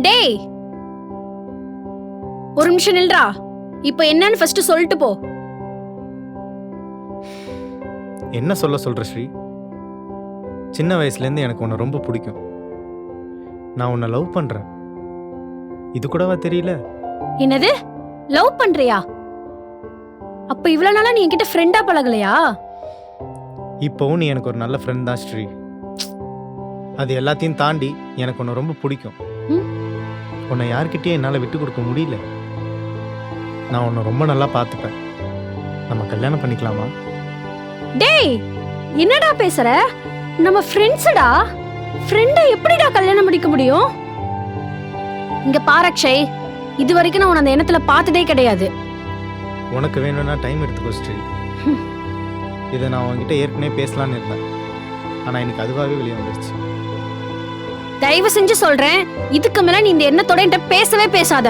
டேய், ஒரு நிமிஷம் நில்றா. இப்போ என்னன்னு ஃபர்ஸ்ட் சொல்லிட்டு போ. என்ன சொல்ற ஸ்ரீ? சின்ன வயசுலேருந்து எனக்கு உன்னை ரொம்ப பிடிக்கும். நான் உன்னை லவ் பண்ணுறேன். இது கூடவா தெரியல? என்னது, லவ் பண்றியா? அப்ப இவ்வளவு நாளா நீ என்கிட்ட ஃப்ரெண்டா பழகலையா? இப்போவும் நீ எனக்கு ஒரு நல்ல ஃப்ரெண்ட் தான் ஸ்ரீ. அது எல்லாத்தையும் தாண்டி எனக்கு உன்னை ரொம்ப பிடிக்கும். ம்? உன்னை யார்கிட்டயும் என்னால் விட்டு கொடுக்க முடியல. நான் உன்னை ரொம்ப நல்லா பார்த்துப்பேன். நம்ம கல்யாணம் பண்ணிக்கலாமா? டேய், என்னடா பேசுற? நம்ம ஃப்ரெண்ட்ஸ்டா. ஃப்ரெண்டை எப்படிடா கல்யாணம் பண்ணிக்க முடியும்? இங்க பாரு அக்ஷய், இது வரைக்கும் நான் உன்னை அந்த எண்ணத்துல பார்த்ததே கிடையாது. உனக்கு வேணும்னா டைம் எடுத்துக்கோ ஸ்ரீ. இதை நான் உன்கிட்ட ஏற்கனவே பேசலான்னு இருந்தேன். ஆனால் எனக்கு அதுவாகவே வெளியே வந்துருச்சு. தயவு செஞ்சு சொல்றேன், இதுக்கு மேல நீ இந்த எண்ணத்தோட என்கிட்ட பேசவே பேசாத.